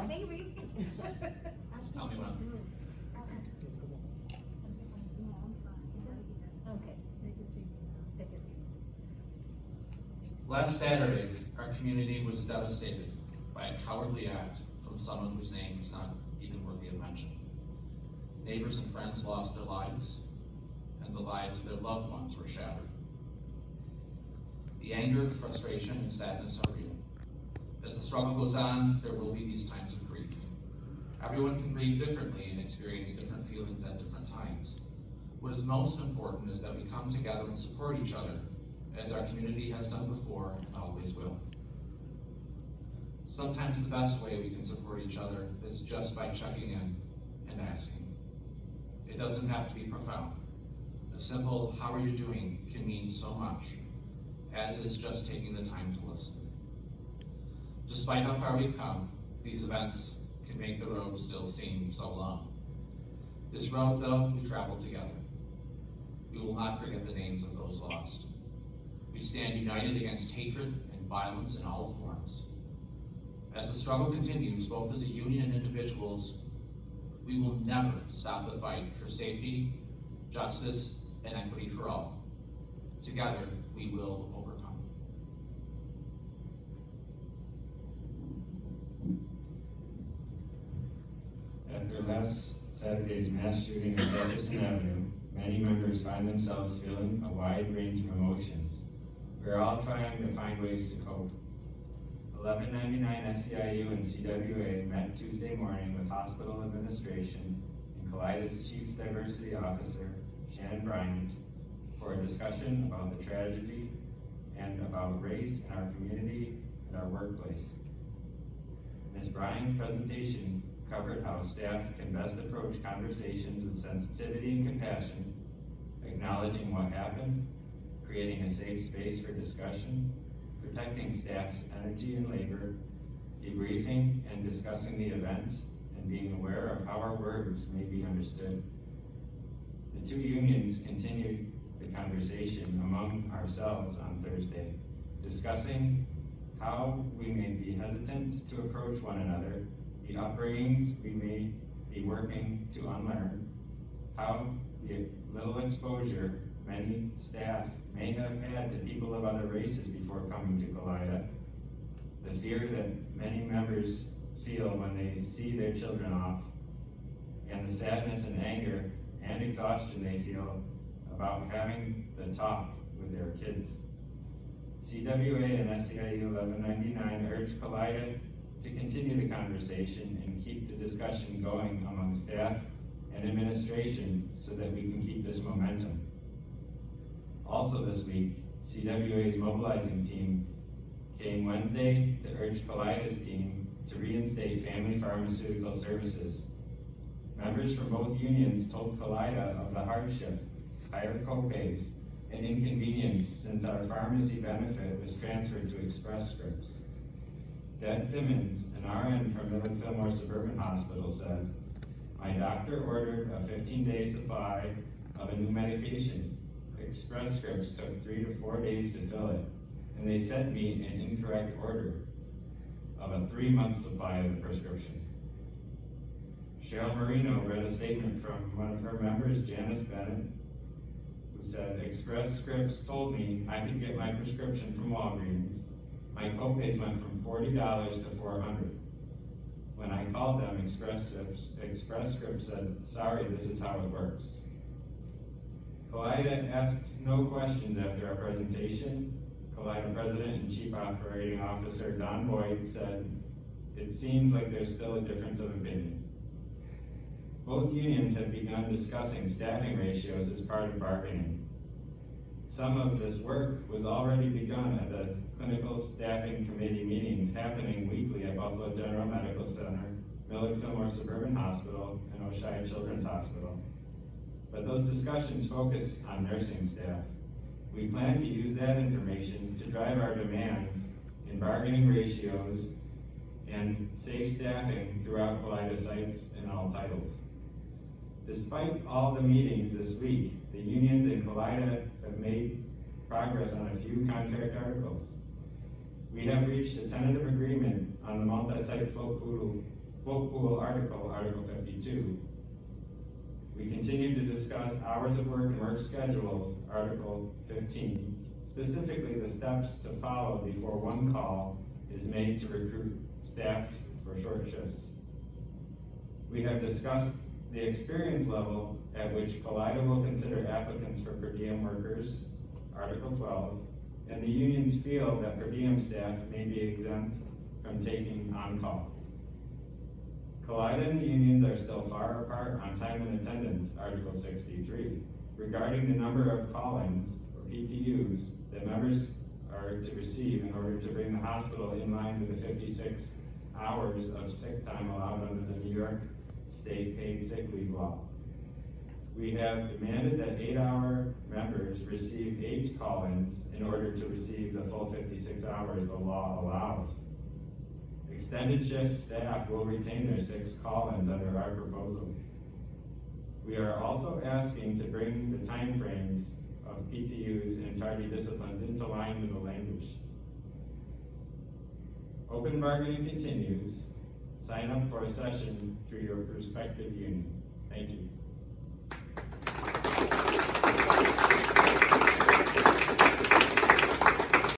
Maybe. Tell me when. Okay. Take a seat. Last Saturday, our community was devastated by a cowardly act from someone whose name is not even worthy of mention. Neighbors and friends lost their lives, and the lives of their loved ones were shattered. The anger, frustration, and sadness are real. As the struggle goes on, there will be these times of grief. Everyone can grieve differently and experience different feelings at different times. What is most important is that we come together and support each other, as our community has done before and always will. Sometimes the best way we can support each other is just by checking in and asking. It doesn't have to be profound. A simple, "How are you doing?" can mean so much, as is just taking the time to listen. Despite how far we've come, these events can make the road still seem so long. This road, though, we travel together. We will not forget the names of those lost. We stand united against hatred and violence in all forms. As the struggle continues, both as a union and individuals, we will never stop the fight for safety, justice, and equity for all. Together, we will overcome. After last Saturday's mass shooting on Jefferson Avenue, many members find themselves feeling a wide range of emotions. We're all trying to find ways to cope. 1199 SEIU and CWA met Tuesday morning with hospital administration and Kaleida's Chief Diversity Officer, Shannon Bryant, for a discussion about the tragedy and about race in our community and our workplace. Ms. Bryant's presentation covered how staff can best approach conversations with sensitivity and compassion, acknowledging what happened, creating a safe space for discussion, protecting staff's energy and labor, debriefing and discussing the event, and being aware of how our words may be understood. The two unions continued the conversation among ourselves on Thursday, discussing how we may be hesitant to approach one another, the upbringings we may be working to unlearn, how the little exposure many staff may have had to people of other races before coming to Kaleida, the fear that many members feel when they see their children off, and the sadness and anger and exhaustion they feel about having the talk with their kids. CWA and SEIU 1199 urge Kaleida to continue the conversation and keep the discussion going among staff and administration so that we can keep this momentum. Also this week, CWA's mobilizing team came Wednesday to urge Kaleida's team to reinstate family pharmaceutical services. Members from both unions told Kaleida of the hardship, higher copays, and inconvenience since our pharmacy benefit was transferred to Express Scripts. Deb Timmons, an RN from Millard Fillmore Suburban Hospital, said, "My doctor ordered a 15-day supply of a new medication. Express Scripts took 3 to 4 days to fill it, and they sent me an incorrect order of a 3-month supply of the prescription." Cheryl Marino read a statement from one of her members, Janice Bennett, who said, "Express Scripts told me I could get my prescription from Walgreens. My copays went from $40 to $400. When I called them, Express Scripts said, 'Sorry, this is how it works.'" Kaleida asked no questions after our presentation. Kaleida President and Chief Operating Officer Don Boyd said, "It seems like there's still a difference of opinion." Both unions have begun discussing staffing ratios as part of bargaining. Some of this work was already begun at the Clinical Staffing Committee meetings happening weekly at Buffalo General Medical Center, Millard Fillmore Suburban Hospital, and Oshaya Children's Hospital. But those discussions focus on nursing staff. We plan to use that information to drive our demands in bargaining ratios and safe staffing throughout Kaleida sites and all titles. Despite all the meetings this week, the unions in Kaleida have made progress on a few contract articles. We have reached a tentative agreement on the multi-site float pool vote pool article, Article 52. We continue to discuss hours of work and work schedules, Article 15, specifically the steps to follow before one call is made to recruit staff for short shifts. We have discussed the experience level at which Kaleida will consider applicants for per diem workers, Article 12, and the unions feel that per diem staff may be exempt from taking on-call. Kaleida and the unions are still far apart on time and attendance, Article 63, regarding the number of call-ins, or PTUs, that members are to receive in order to bring the hospital in line with the 56 hours of sick time allowed under the New York State Paid Sick Leave Law. We have demanded that 8-hour members receive 8 call-ins in order to receive the full 56 hours the law allows. Extended shift staff will retain their 6 call-ins under our proposal. We are also asking to bring the timeframes of PTUs and tardy disciplines into line with the language. Open bargaining continues. Sign up for a session through your respective union.